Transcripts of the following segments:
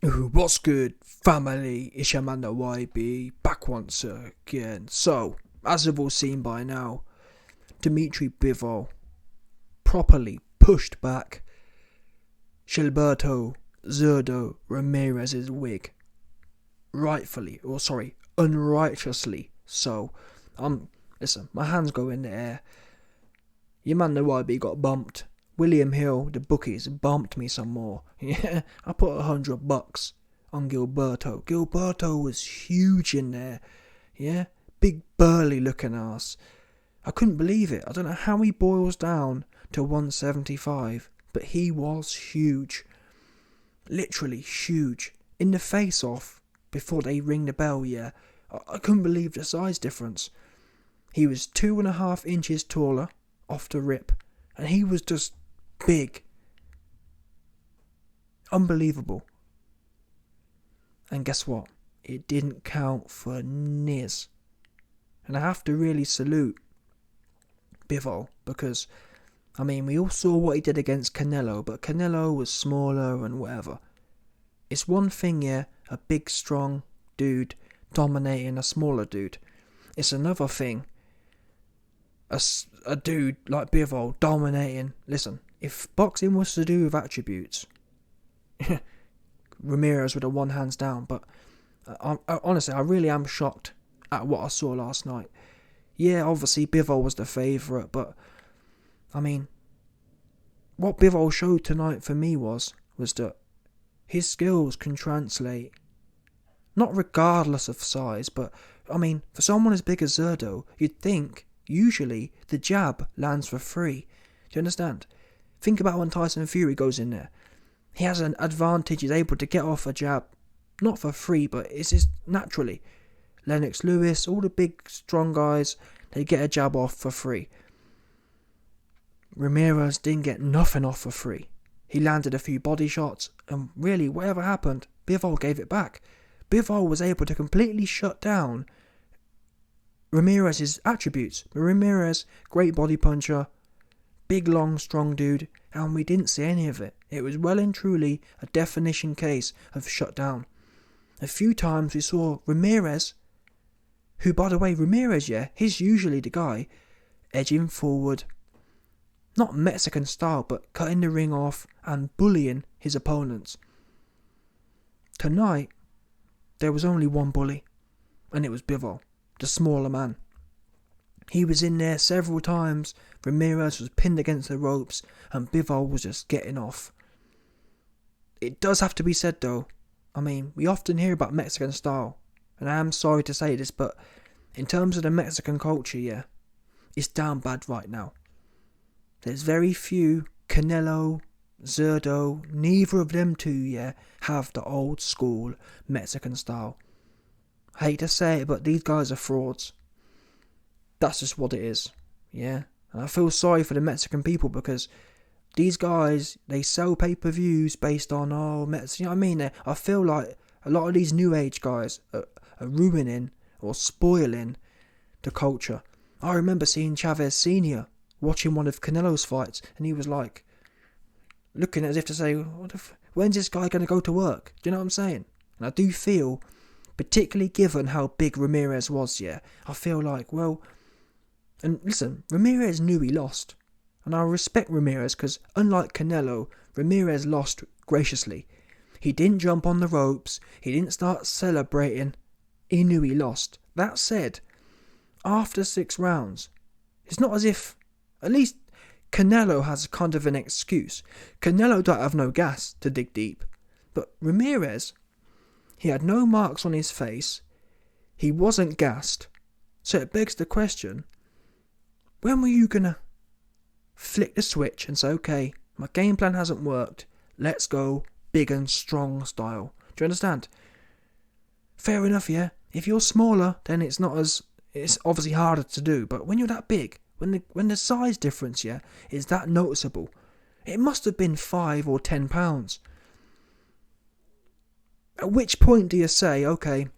What's good, family? It's your man, the YB, back once again. So, as you've all seen by now, Dmitry Bivol properly pushed back Gilberto Ramirez's wig. Rightfully, or sorry, unrighteously so. Listen, my hands go in the air. Your man, the YB, got bumped. William Hill, the bookies, bumped me some more. Yeah, I put $100 on Gilberto. Gilberto was huge in there. Yeah, big burly looking ass. I couldn't believe it. I don't know how he boils down to 175, but he was huge. Literally huge. In the face-off, before they ring the bell, yeah, I couldn't believe the size difference. He was 2.5 inches taller off the rip, and he was just big. Unbelievable. And guess what? It didn't count for Niz. And I have to really salute Bivol because, we all saw what he did against Canelo, but Canelo was smaller and whatever. It's one thing, yeah, a big, strong dude dominating a smaller dude. It's another thing, a dude like Bivol dominating. Listen, if boxing was to do with attributes, Ramirez would have won hands down. But honestly, I really am shocked at what I saw last night. Yeah, obviously Bivol was the favourite, but what Bivol showed tonight for me was that his skills can translate, not regardless of size, but for someone as big as Zerdo, you'd think usually the jab lands for free. Do you understand? Think about when Tyson Fury goes in there. He has an advantage, he's able to get off a jab, not for free, but it's just naturally. Lennox Lewis, all the big strong guys, they get a jab off for free. Ramirez didn't get nothing off for free. He landed a few body shots, and really, whatever happened, Bivol gave it back. Bivol was able to completely shut down Ramirez's attributes. Ramirez, great body puncher, big, long, strong dude, and we didn't see any of it. It was well and truly a definition case of shut down. A few times we saw Ramirez, who, by the way, he's usually the guy edging forward, not Mexican style, but cutting the ring off and bullying his opponents. Tonight, there was only one bully, and it was Bivol, the smaller man. He was in there several times. Ramirez was pinned against the ropes, and Bivol was just getting off. It does have to be said, though. We often hear about Mexican style, and I am sorry to say this, but in terms of the Mexican culture, yeah, it's down bad right now. There's very few. Canelo, Zerdo, neither of them two, yeah, have the old school Mexican style. I hate to say it, but these guys are frauds. That's just what it is, yeah. And I feel sorry for the Mexican people because these guys, they sell pay-per-views based on, you know what I mean? I feel like a lot of these new age guys are ruining or spoiling the culture. I remember seeing Chavez Sr. watching one of Canelo's fights, and he was like, looking as if to say, when's this guy going to go to work? Do you know what I'm saying? And I do feel, particularly given how big Ramirez was, yeah, I feel like, and listen, Ramirez knew he lost. And I respect Ramirez because, unlike Canelo, Ramirez lost graciously. He didn't jump on the ropes. He didn't start celebrating. He knew he lost. That said, after 6 rounds, it's not as if, at least Canelo has kind of an excuse. Canelo don't have no gas to dig deep. But Ramirez, he had no marks on his face. He wasn't gassed. So it begs the question, when were you gonna flick the switch and say, okay, my game plan hasn't worked, let's go big and strong style? Do you understand? Fair enough, yeah. If you're smaller, then it's obviously harder to do. But when you're that big, when the size difference, yeah, is that noticeable, it must have been 5 or 10 pounds. At which point do you say, okay,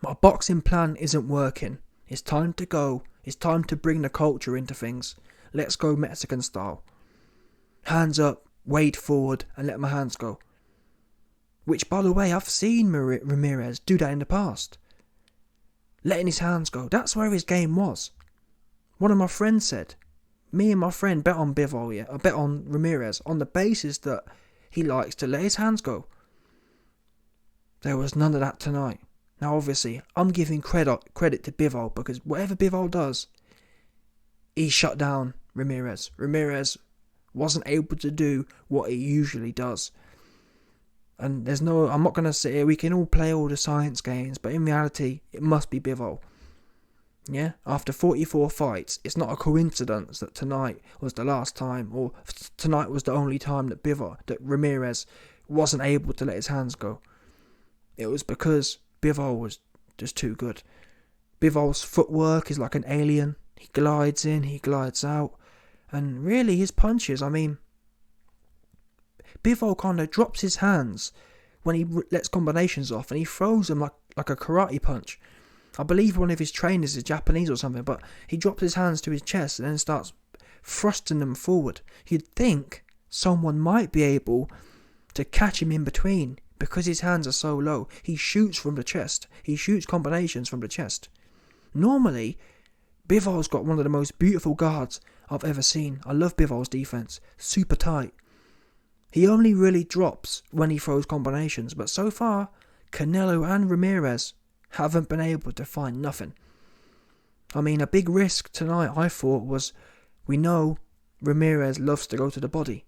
my boxing plan isn't working. It's time to go. It's time to bring the culture into things. Let's go Mexican style. Hands up, wade forward, and let my hands go. Which, by the way, I've seen Ramirez do that in the past. Letting his hands go. That's where his game was. One of my friends said, me and my friend bet on Bivol, yeah, I bet on Ramirez on the basis that he likes to let his hands go. There was none of that tonight. Now, obviously, I'm giving credit to Bivol because whatever Bivol does, he shut down Ramirez. Ramirez wasn't able to do what he usually does. And I'm not going to sit here, we can all play all the science games, but in reality, it must be Bivol. Yeah, after 44 fights, it's not a coincidence that tonight was the last time, or tonight was the only time that Ramirez wasn't able to let his hands go. It was because Bivol was just too good. Bivol's footwork is like an alien. He glides in, he glides out, and really his punches, Bivol kind of drops his hands when he lets combinations off, and he throws them like a karate punch. I believe one of his trainers is Japanese or something, but he drops his hands to his chest and then starts thrusting them forward. You'd think someone might be able to catch him in between because his hands are so low. He shoots from the chest. He shoots combinations from the chest. Normally, Bivol's got one of the most beautiful guards I've ever seen. I love Bivol's defense. Super tight. He only really drops when he throws combinations, but so far, Canelo and Ramirez haven't been able to find nothing. A big risk tonight, I thought, was we know Ramirez loves to go to the body.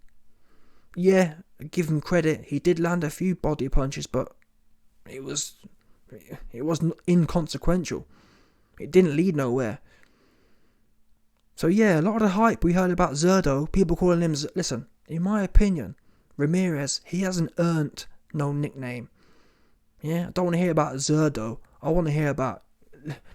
Yeah, give him credit, he did land a few body punches, but it was inconsequential. It didn't lead nowhere. So yeah, a lot of the hype we heard about Zerdo, people calling him, listen, in my opinion, Ramirez, he hasn't earned no nickname. Yeah, I don't want to hear about Zerdo. I want to hear about,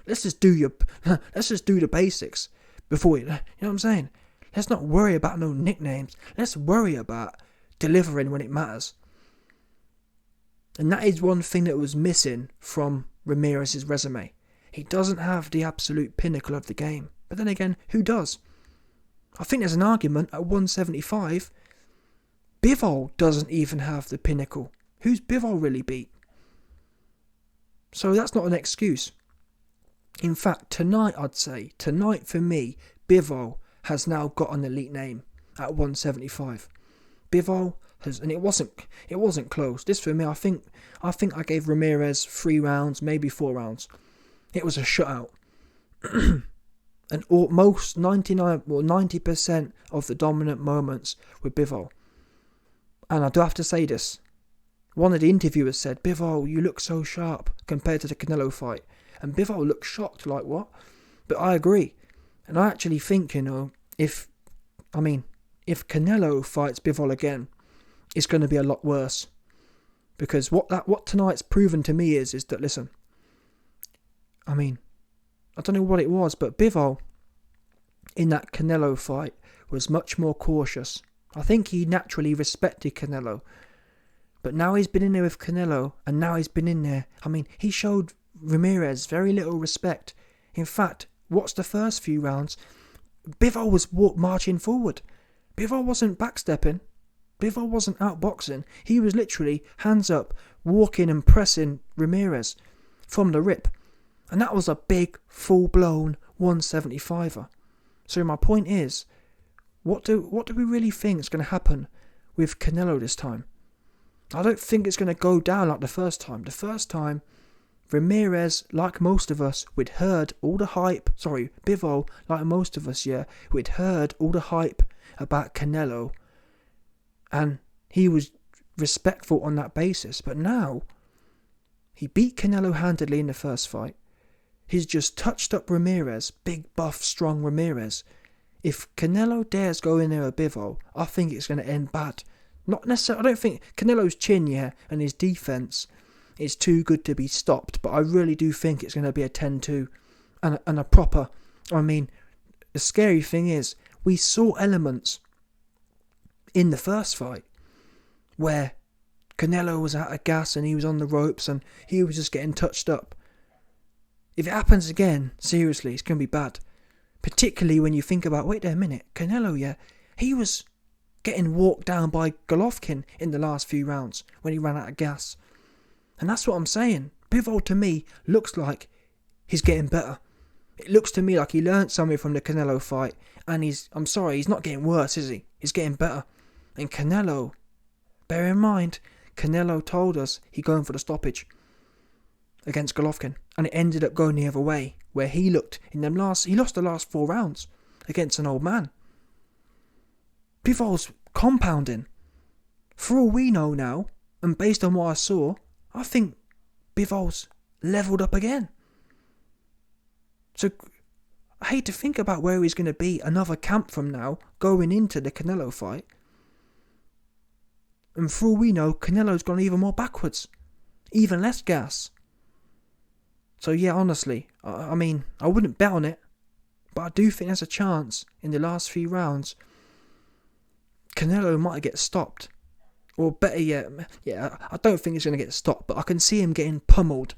let's just do the basics before you know what I'm saying? Let's not worry about no nicknames. Let's worry about delivering when it matters. And that is one thing that was missing from Ramirez's resume. He doesn't have the absolute pinnacle of the game. But then again, who does? I think there's an argument at 175. Bivol doesn't even have the pinnacle. Who's Bivol really beat? So that's not an excuse. In fact, tonight for me, Bivol has now got an elite name at 175. Bivol has, and it wasn't close. This for me, I think I gave Ramirez 3 rounds, maybe 4 rounds. It was a shutout. And most 90% of the dominant moments were Bivol. And I do have to say this. One of the interviewers said, Bivol, you look so sharp compared to the Canelo fight. And Bivol looked shocked, like, what? But I agree. And I actually think, if Canelo fights Bivol again, it's going to be a lot worse. Because what tonight's proven to me is that, listen, I don't know what it was, but Bivol, in that Canelo fight, was much more cautious. I think he naturally respected Canelo. But now he's been in there with Canelo, and now he's been in there. He showed Ramirez very little respect. In fact, what's the first few rounds? Bivol was marching forward. Bivol wasn't backstepping. Bivol wasn't outboxing. He was literally hands up, walking and pressing Ramirez from the rip. And that was a big, full-blown 175er. So my point is, what do we really think is going to happen with Canelo this time? I don't think it's going to go down like the first time. The first time, Ramirez, like most of us, we'd heard all the hype. Sorry, Bivol, like most of us, we'd heard all the hype about Canelo. And he was respectful on that basis. But now, he beat Canelo handedly in the first fight. He's just touched up Ramirez, big, buff, strong Ramirez. If Canelo dares go in there with Bivol, I think it's going to end bad. Not necessarily, I don't think Canelo's chin, and his defense is too good to be stopped, but I really do think it's going to be a 10-2 and a proper, the scary thing is, we saw elements in the first fight where Canelo was out of gas and he was on the ropes and he was just getting touched up. If it happens again, seriously, it's going to be bad. Particularly when you think about, wait there a minute, Canelo, he was getting walked down by Golovkin in the last few rounds when he ran out of gas. And that's what I'm saying. Bivol to me looks like he's getting better. It looks to me like he learnt something from the Canelo fight, and he's not getting worse, is he? He's getting better. And Canelo, bear in mind, Canelo told us he's going for the stoppage against Golovkin, and it ended up going the other way, where he lost the last 4 rounds against an old man. Bivol's compounding. For all we know now, and based on what I saw, I think Bivol's levelled up again. So I hate to think about where he's going to be another camp from now, going into the Canelo fight. And for all we know, Canelo's gone even more backwards. Even less gas. So yeah, honestly, I mean, I wouldn't bet on it, but I do think there's a chance in the last few rounds Canelo might get stopped. Or better yet, I don't think he's going to get stopped, but I can see him getting pummeled.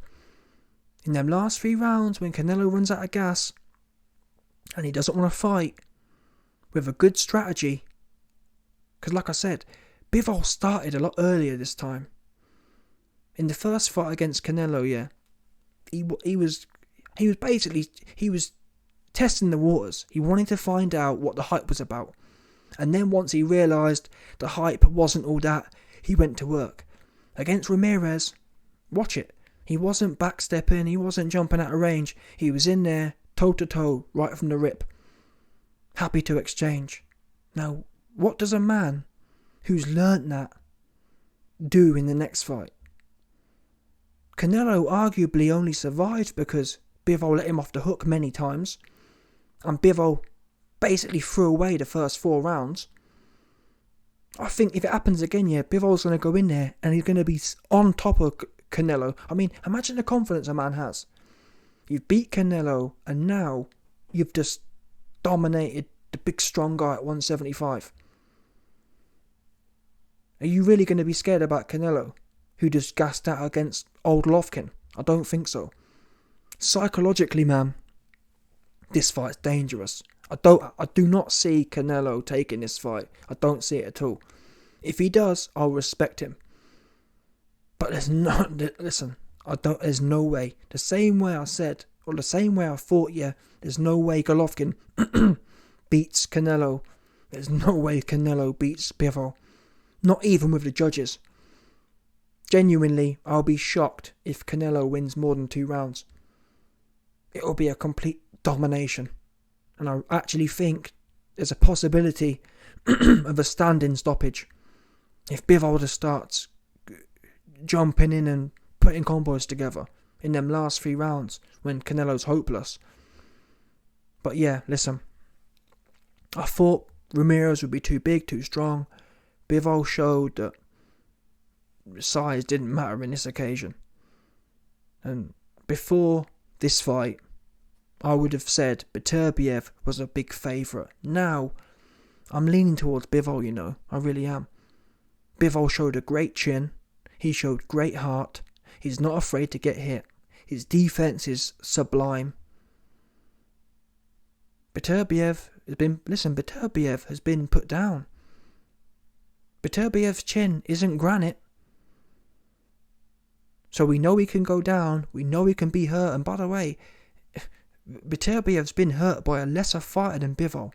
In them last 3 rounds, when Canelo runs out of gas, and he doesn't want to fight, with a good strategy. Because like I said, Bivol started a lot earlier this time. In the first fight against Canelo, he was testing the waters. He wanted to find out what the hype was about. And then once he realised the hype wasn't all that, he went to work. Against Ramirez, watch it. He wasn't backstepping, he wasn't jumping out of range. He was in there, toe to toe, right from the rip. Happy to exchange. Now, what does a man who's learnt that do in the next fight? Canelo arguably only survived because Bivol let him off the hook many times. And Bivol basically threw away the first 4 rounds. I think if it happens again, Bivol's going to go in there and he's going to be on top of Canelo. I mean, imagine the confidence a man has. You've beat Canelo and now you've just dominated the big strong guy at 175. Are you really going to be scared about Canelo, who just gassed out against old Golovkin? I don't think so. Psychologically, man, this fight's dangerous. I do not see Canelo taking this fight. I don't see it at all. If he does, I'll respect him. But there's no way. The same way I said, or the same way I thought, there's no way Golovkin beats Canelo. There's no way Canelo beats Bivol. Not even with the judges. Genuinely, I'll be shocked if Canelo wins more than 2 rounds. It'll be a complete domination. And I actually think there's a possibility of a standing stoppage. If Bivol just starts jumping in and putting combos together in them last 3 rounds when Canelo's hopeless. But listen. I thought Ramirez would be too big, too strong. Bivol showed that size didn't matter in this occasion. And before this fight, I would have said Beterbiev was a big favourite. Now, I'm leaning towards Bivol, I really am. Bivol showed a great chin. He showed great heart. He's not afraid to get hit. His defence is sublime. Beterbiev has been put down. Beterbiev's chin isn't granite. So we know he can go down. We know he can be hurt. And by the way, Beterbiev's been hurt by a lesser fighter than Bivol.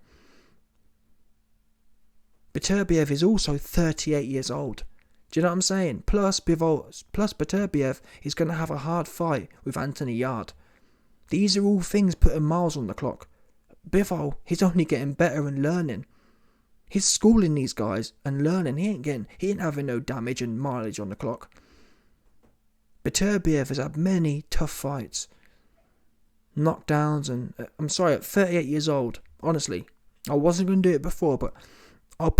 Beterbiev is also 38 years old. Do you know what I'm saying? Plus Beterbiev is going to have a hard fight with Anthony Yard. These are all things putting miles on the clock. Bivol, he's only getting better and learning. He's schooling these guys and learning. He ain't having no damage and mileage on the clock. Beterbiev has had many tough fights. Knockdowns and... at 38 years old, honestly. I wasn't going to do it before, but I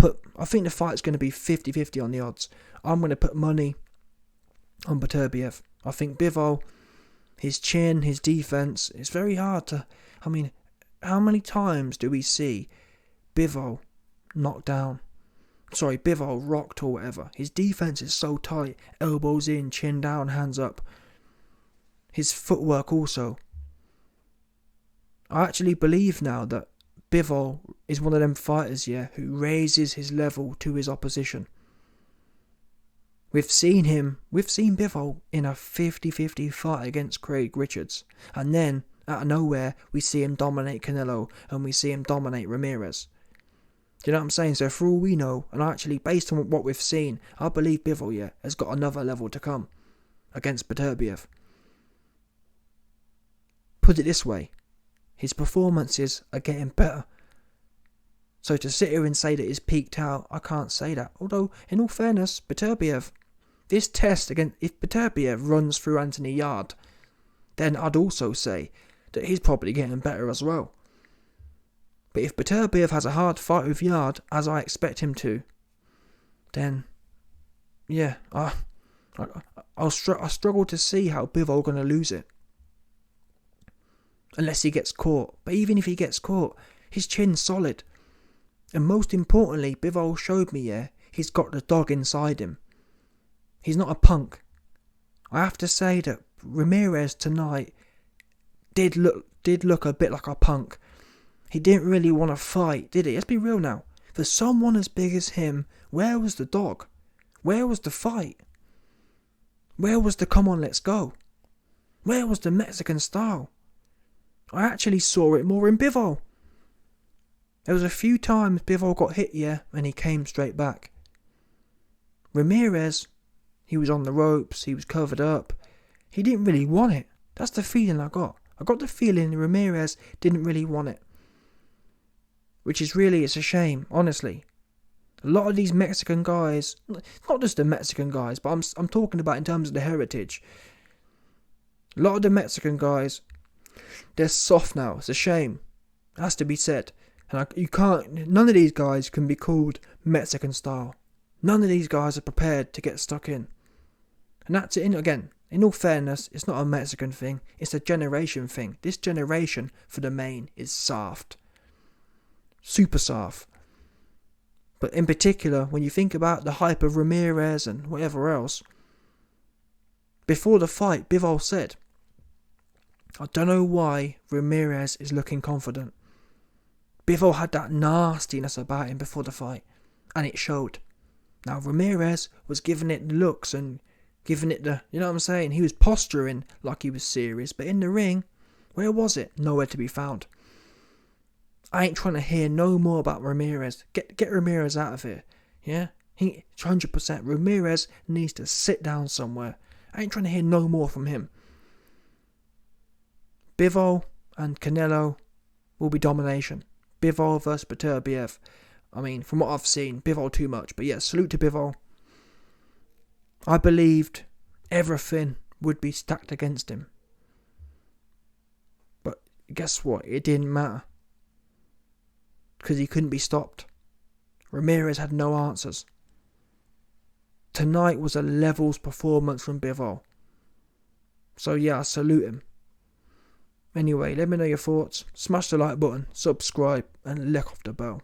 think the fight's going to be 50-50 on the odds. I'm going to put money on Beterbiev. I think Bivol, his chin, his defence, it's very hard to... how many times do we see Bivol knocked down? Bivol rocked or whatever. His defence is so tight. Elbows in, chin down, hands up. His footwork also. I actually believe now that Bivol is one of them fighters, yeah, who raises his level to his opposition. We've seen Bivol in a 50-50 fight against Craig Richards, and then, out of nowhere, we see him dominate Canelo, and we see him dominate Ramirez. Do you know what I'm saying? So for all we know, and actually based on what we've seen, I believe Bivol, yeah, has got another level to come against Beterbiev. Put it this way, his performances are getting better. So to sit here and say that he's peaked out, I can't say that. Although, in all fairness, Beterbiev, this test against, if Beterbiev runs through Anthony Yarde, then I'd also say that he's probably getting better as well. But if Beterbiev has a hard fight with Yarde, as I expect him to, then, yeah, I struggle to see how Bivol going to lose it. Unless he gets caught. But even if he gets caught, his chin's solid. And most importantly, Bivol showed me, yeah, he's got the dog inside him. He's not a punk. I have to say that Ramirez tonight did look a bit like a punk. He didn't really want to fight, did he? Let's be real now. For someone as big as him, where was the dog? Where was the fight? Where was the come on, let's go? Where was the Mexican style? I actually saw it more in Bivol. There was a few times Bivol got hit, yeah, and he came straight back. Ramirez, he was on the ropes, he was covered up. He didn't really want it. That's the feeling I got. I got the feeling Ramirez didn't really want it. Which is really, it's a shame, honestly. A lot of these Mexican guys, not just the Mexican guys, but I'm talking about in terms of the heritage. A lot of the Mexican guys, they're soft now. It's a shame. It has to be said. And none of these guys can be called Mexican style. None of these guys are prepared to get stuck in. And that's it. Again, in all fairness, it's not a Mexican thing. It's a generation thing. This generation, for the main, is soft. Super soft. But in particular, when you think about the hype of Ramirez and whatever else, before the fight, Bivol said, I don't know why Ramirez is looking confident. Bivol had that nastiness about him before the fight, and it showed. Now Ramirez was giving it looks and giving it the, you know what I'm saying? He was posturing like he was serious, but in the ring, where was it? Nowhere to be found. I ain't trying to hear no more about Ramirez. Get Ramirez out of here, yeah? 100%. Ramirez needs to sit down somewhere. I ain't trying to hear no more from him. Bivol and Canelo will be domination. Bivol versus Beterbiev. I mean, from what I've seen, Bivol too much. But yeah, salute to Bivol. I believed everything would be stacked against him. But guess what? It didn't matter. Because he couldn't be stopped. Ramirez had no answers. Tonight was a levels performance from Bivol. So yeah, I salute him. Anyway, let me know your thoughts. Smash the like button, subscribe, and lick off the bell.